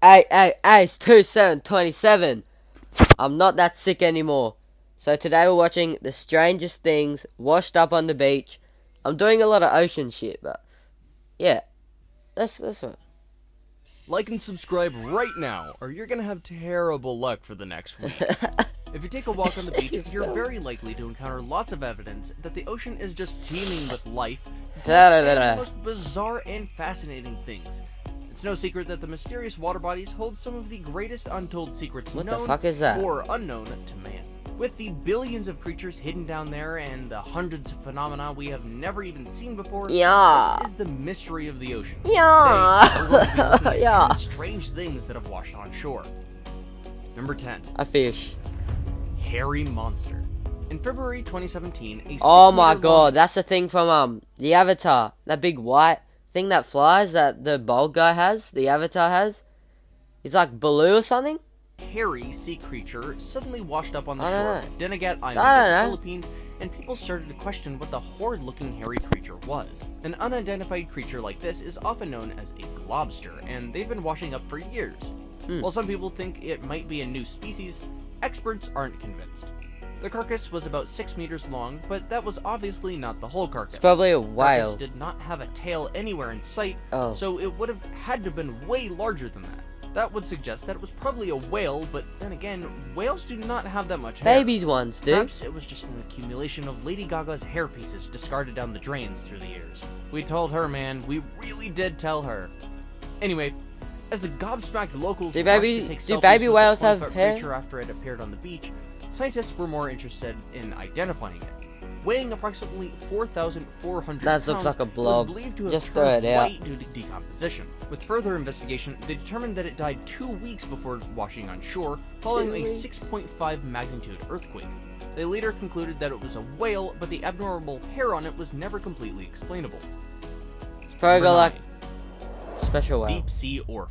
Ace 2727. I'm not that sick anymore. So today we're watching The Strangest Things, washed up on the beach. I'm doing a lot of ocean shit, but yeah, that's what. Like and subscribe right now, or you're gonna have terrible luck for the next week. If you take a walk on the beach, you're very likely to encounter lots of evidence that the ocean is just teeming with life, and the most bizarre and fascinating things. It's no secret that the mysterious water bodies hold some of the greatest untold secrets What known the fuck is that? or unknown to man. With the billions of creatures hidden down there and the hundreds of phenomena we have never even seen before, Yeah. this is the mystery of the ocean. Yeah. Today, we're going to be looking at Yeah. 10 strange things that have washed on shore. Number 10. A fish. Hairy monster. In February 2017, a Oh my 6-meter god, long that's the thing from the Avatar. That big white thing that flies that the bald guy has, the Avatar has. He's like Baloo or something? hairy sea creature suddenly washed up on the I don't shore of know. Dinagat I Island don't in the know. Philippines, and people started to question what the horrid-looking hairy creature was. An unidentified creature like this is often known as a globster, and they've been washing up for years. While some people think it might be a new species, experts aren't convinced. The carcass was about 6 meters long, but that was obviously not the whole carcass. It's probably a Carcass whale. did not have a tail anywhere in sight, Oh. so it would have had to have been way larger than that. That would suggest that it was probably a whale, but then again, whales do not have that much hair. Babies ones do. Perhaps it was just an accumulation of Lady Gaga's hair pieces discarded down the drains through the years. We told her, man. We really did tell her. Anyway, as the gobsmacked locals Do rushed baby- to take do selfies baby with whales the have 20-foot hair? creature after it appeared on the beach, scientists were more interested in identifying it. Weighing approximately 4,400 That looks pounds, like a it was blob. believed to have Just throw turned it out. white due to decomposition. With further investigation, they determined that it died 2 weeks before washing on shore, following 2 a weeks? 6.5 magnitude earthquake. They later concluded that it was a whale, but the abnormal hair on it was never completely explainable. It's probably got Number like 9. special whale. Deep sea oarfish.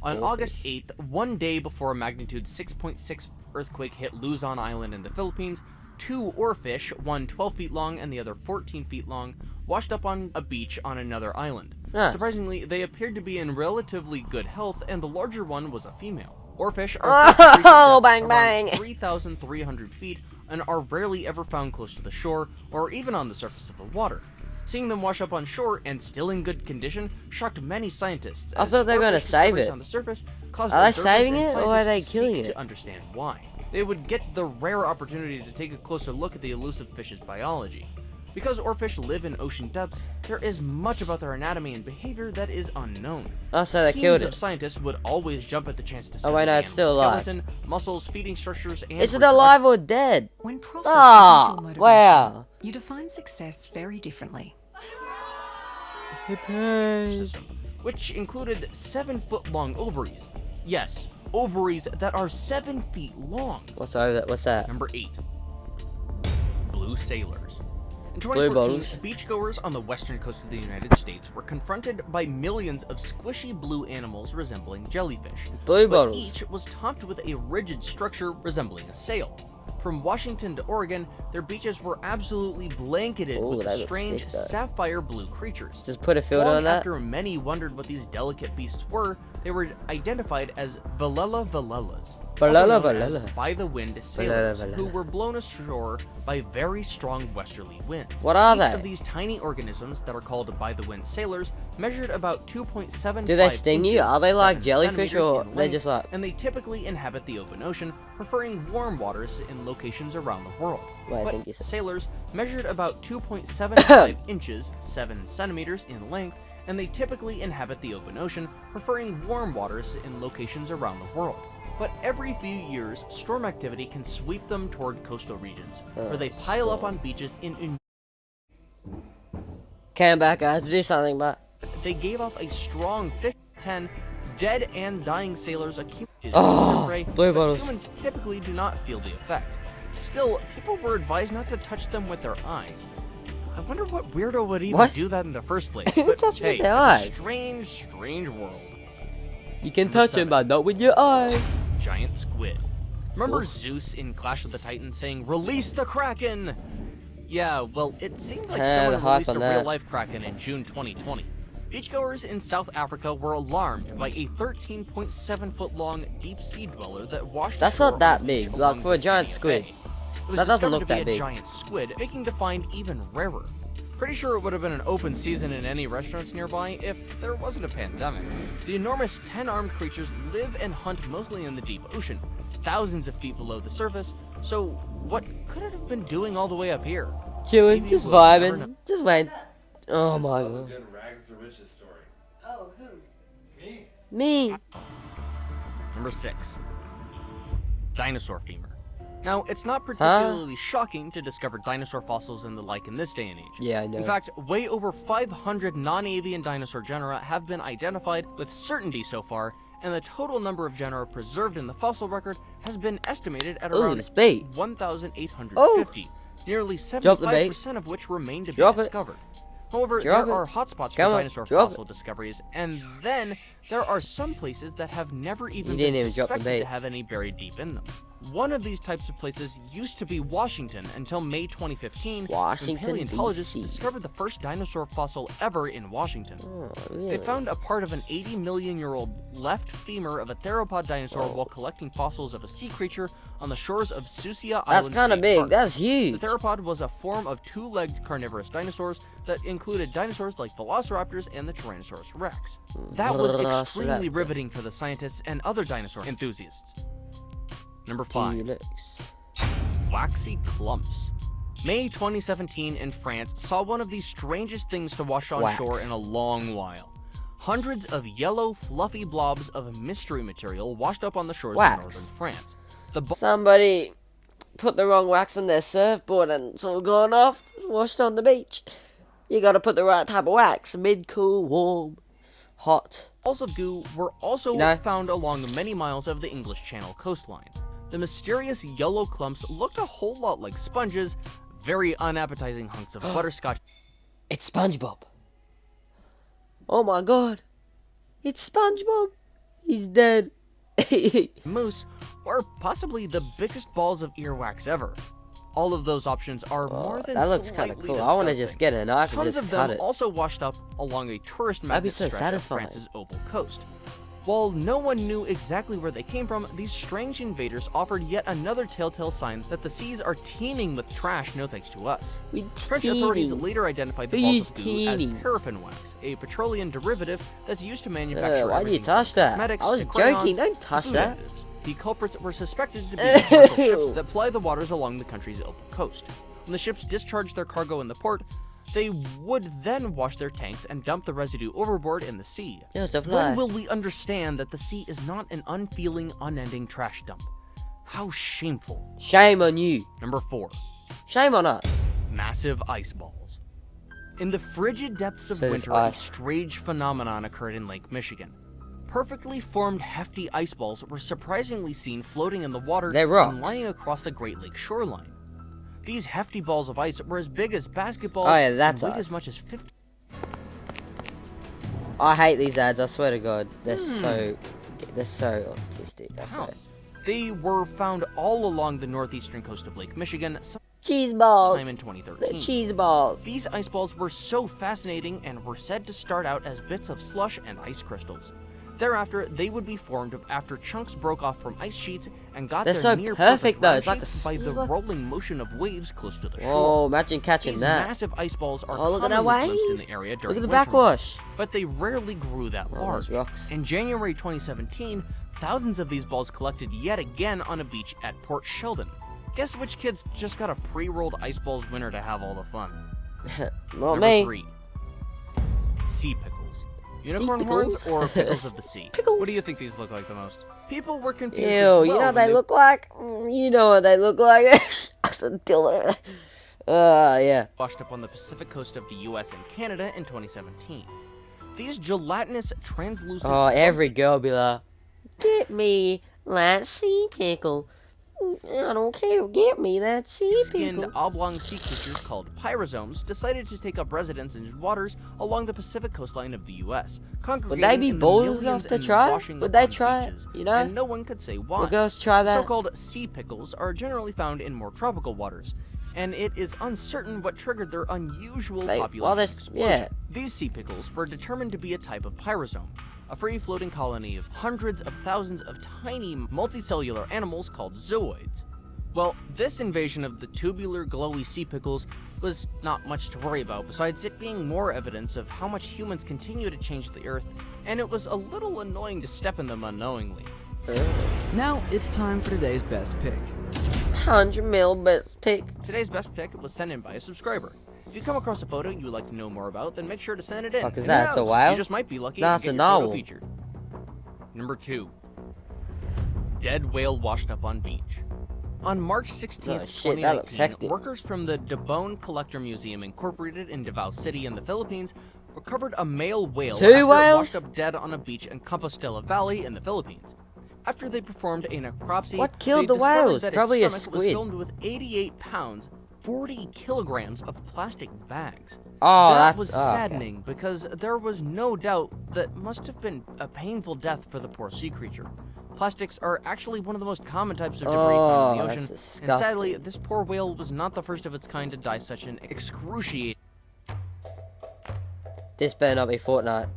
On August 8th, one day before a magnitude 6.6 earthquake hit Luzon Island in the Philippines, 2 oarfish, one 12 feet long and the other 14 feet long, washed up on a beach on another island. Nice. Surprisingly, they appeared to be in relatively good health, and the larger one was a female. Oarfish Oh, are bang, around bang. 3,300 feet and are rarely ever found close to the shore or even on the surface of the water. Seeing them wash up on shore and still in good condition shocked many scientists. I thought they were gonna oarfish save discoveries it. on the surface caused Are they observers saving and it, or are they scientists killing seek it? to understand why. They would get the rare opportunity to take a closer look at the elusive fish's biology. Because oarfish live in ocean depths, there is much about their anatomy and behavior that is unknown. Oh, so they Teams killed of it. scientists would always jump at the chance to Oh, study wait, no, the it's still animal's alive. skeleton, muscles, feeding structures, and Is it reproduction. alive or dead? When profit Ah, isn't your motivation, wow. you define success very differently. System, which included 7-foot-long ovaries. Yes, ovaries that are 7 feet long. What's over that? What's that? Number 8. Blue sailors. In Blue 2014, bottles. beachgoers on the western coast of the United States were confronted by millions of squishy blue animals resembling jellyfish. Blue but bottles. each was topped with a rigid structure resembling a sail. From Washington to Oregon, their beaches were absolutely blanketed Ooh, with the that looks strange sick, though. sapphire blue creatures. Just put a filter Long on that. after many wondered what these delicate beasts were, they were identified as Velella velellas, Velella also known as velella. by-the-wind sailors, velella. who were blown ashore by very strong westerly winds. What are Each they? of these tiny organisms that are called by-the-wind sailors measured about 2.75 Do they sting you? inches, Are they like 7 jellyfish, centimeters or in they length, just like? and they typically inhabit the open ocean, preferring warm waters in locations around the world. Wait, I But think you said. sailors measured about 2.75 inches, 7 centimeters in length, and they typically inhabit the open ocean, preferring warm waters in locations around the world. But every few years, storm activity can sweep them toward coastal regions, where they pile up on beaches in Came back, I had to do something, but they gave off a strong 10 dead and dying sailors accumulated Oh, in prey, blue but bottles. humans typically do not feel the effect. Still, people were advised not to touch them with their eyes. I wonder what weirdo would even What? do that in the first place. Who But touched with hey, their it's a eyes? strange, strange world. you can Number touch 7. him, but not with your eyes. Giant squid. Remember Oof. Zeus in Clash of the Titans saying, "Release the Kraken"? Yeah, well, it seemed like Yeah, the someone hype released a on that. real-life Kraken in June 2020. Beachgoers in South Africa were alarmed by a 13.7-foot long deep sea dweller that washed That's ashore not that on a beach big, like along for a giant Virginia squid. Bay. It was That doesn't discovered look to be that a big. giant squid, making the find even rarer. Pretty sure it would have been an open season in any restaurants nearby if there wasn't a pandemic. The enormous 10-armed creatures live and hunt mostly in the deep ocean, thousands of feet below the surface, so what could it have been doing all the way up here? Chewing, Maybe just we'll never know. vibing, just wait. Oh Just my love a god. good rags to riches story. Oh, who? Me? Me. Number 6. Dinosaur femur. Now, it's not particularly shocking to discover dinosaur fossils and the like in this day and age. Yeah, I know. In fact, way over 500 non-avian dinosaur genera have been identified with certainty so far, and the total number of genera preserved in the fossil record has been estimated at Ooh, around it's bait. 1,850, nearly Drop the bait. 75% of which remain to be Drop it. discovered. However, Drop there it. are hotspots Come for on, dinosaur drop fossil discoveries, and then there are some places that have never even You been didn't even drop the suspected bait. to have any buried deep in them. One of these types of places used to be Washington until May 2015, Washington, when paleontologists DC. discovered the first dinosaur fossil ever in Washington. Oh, They really? found a part of an 80-million-year-old left femur of a theropod dinosaur Oh. while collecting fossils of a sea creature on the shores of Susia That's Island kind of State big. Park. That's The huge. theropod was a form of two-legged carnivorous dinosaurs that included dinosaurs like velociraptors and the Tyrannosaurus rex. That was extremely Velociraptor. riveting for the scientists and other dinosaur enthusiasts. Number 5. T-Rex. Waxy clumps. May 2017 in France saw one of the strangest things to wash on Wax. shore in a long while. Hundreds of yellow, fluffy blobs of mystery material washed up on the shores Wax. of northern France. The Somebody put the wrong wax on their surfboard and it's all gone off. It's washed on the beach. You gotta put the right type of wax. Mid, cool, warm, hot. balls of goo were also No. found along many miles of the English Channel coastline. The mysterious yellow clumps looked a whole lot like sponges, very unappetizing hunks of butterscotch It's SpongeBob. Oh my god. It's SpongeBob. He's dead. mousse, or possibly the biggest balls of earwax ever. All of those options are more than that looks kind of slightly cool. I want to disgusting. just get a knife and Tons just of cut them it. also washed up along a tourist That'd be magnet so stretch satisfying. of France's Opal Coast. While no one knew exactly where they came from, these strange invaders offered yet another telltale sign that the seas are teeming with trash no thanks to us. French authorities later identified the Who balls used of goo as teeming? paraffin wax, a petroleum derivative that's used to manufacture Why'd you everything touch from that? cosmetics I was to joking. crayons Don't to touch food that. additives. The culprits were suspected to be the commercial Ew. ships that ply the waters along the country's Opal Coast. When the ships discharged their cargo in the port, they would then wash their tanks and dump the residue overboard in the sea. Just a When fly. will we understand that the sea is not an unfeeling, unending trash dump? How shameful. Shame on you. Number 4. Shame on us. Massive ice balls. In the frigid depths of So there's winter, a ice. strange phenomenon occurred in Lake Michigan. Perfectly formed hefty ice balls were surprisingly seen floating in the water They're rocks. and lying across the Great Lake shoreline. These hefty balls of ice were as big as basketballs Oh, yeah, that's and weighed ice. as much as 50. I hate these ads. I swear to God, they're so autistic. I swear. pounds. They were found all along the northeastern coast of Lake Michigan Cheese balls. sometime in They're 2013. cheese balls. These ice balls were so fascinating and were said to start out as bits of slush and ice crystals. Thereafter, they would be formed after chunks broke off from ice sheets and got They're their so near perfect, though. round It's like shapes a by the look. rolling motion of waves close to the shore. Oh, imagine catching These that. massive ice balls are Oh, look at that commonly glimpsed in wave. the area Look during at the winter months, backwash. but they rarely grew that Oh, large. those rocks. In January 2017, thousands of these balls collected yet again on a beach at Port Sheldon. Guess which kids just got a pre-rolled ice balls winner to have all the fun? Not Number me. 3. Sea pickles. Unicorn pickles? horns or pickles of the sea? Pickles. What do you think these look like the most? People were confused Ew, as well you know what when they look like? You know what they look like? Yeah. washed up on the Pacific coast of the US and Canada in 2017. These gelatinous, translucent Oh, every girl be like, get me that sea pickle. I don't care, get me that sea skinned pickle. oblong sea creatures called pyrosomes decided to take up residence in waters along the Pacific coastline of the U.S. Would they be in the bold millions enough to and try? washing Would up they on try it? beaches, You know? and no one could say why. Will girls try that? So-called sea pickles are generally found in more tropical waters. and it is uncertain what triggered their unusual Like, population well, this, explosion. yeah. These sea pickles were determined to be a type of pyrosome, a free-floating colony of hundreds of thousands of tiny multicellular animals called zooids. Well, this invasion of the tubular, glowy sea pickles was not much to worry about, besides it being more evidence of how much humans continue to change the Earth, and it was a little annoying to step in them unknowingly. Now it's time for today's best pick. 100 mil best pick. Today's best pick was sent in by a subscriber. If you come across a photo you would like to know more about, then make sure to send it in. Fuck is And that? who It's a knows, whale? You just might be lucky No, to it's get a your photo narwhal. featured. Number 2. Dead whale washed up on beach. On March 16th, Oh, shit, that looks 2019, hectic. workers from the Bone Collector Museum Incorporated in Davao City in the Philippines recovered a male whale Two after it whales? washed up dead on a beach in Compostela Valley in the Philippines. After they performed a necropsy, What killed they the discovered whales? that Probably a its stomach was squid. filled with 88 pounds, 40 kilograms of plastic bags. Oh, That that's was oh, okay. saddening because there was no doubt that must have been a painful death for the poor sea creature. Plastics are actually one of the most common types of debris found in Oh, the ocean, that's and sadly, disgusting. this poor whale was not the first of its kind to die such an excruciating This better not be Fortnite.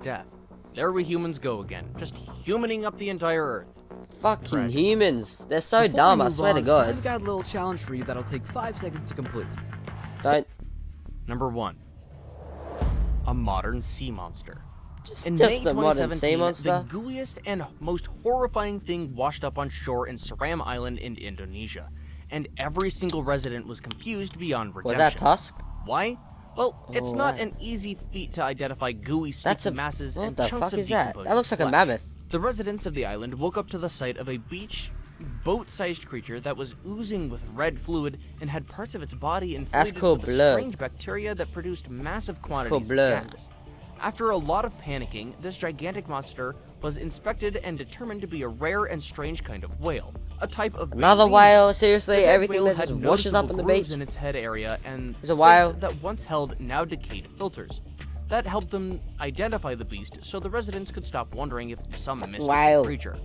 death. There we humans go again, just humaning up the entire Earth. Fucking Tragic. humans. They're so Before dumb, we I move swear to on, God. I've got a little challenge for you that'll take 5 seconds to complete. Don't. Number 1. A modern sea monster. In Just May a modern 2017, sea monster. the gooeyest and most horrifying thing washed up on shore in Seram Island in Indonesia, and every single resident was confused beyond redemption. Was that Tusk? Why? Well, it's Oh, not wow. an easy feat to identify gooey, That's sticky a masses and What the chunks fuck of is that? That decomposing looks like a flesh. mammoth. The residents of the island woke up to the sight of a boat-sized creature that was oozing with red fluid and had parts of its body That's inflated called with a blood. strange bacteria that produced massive quantities called of blood. gas. After a lot of panicking, this gigantic monster was inspected and determined to be a rare and strange kind of whale, a type of Another baleen. whale? The Seriously? dead Everything whale that had just washes up on noticeable the grooves beach? in its head area and It's a whale. plates that once held now decayed filters. That helped them identify the beast, so the residents could stop wondering if some mystical Whale. creature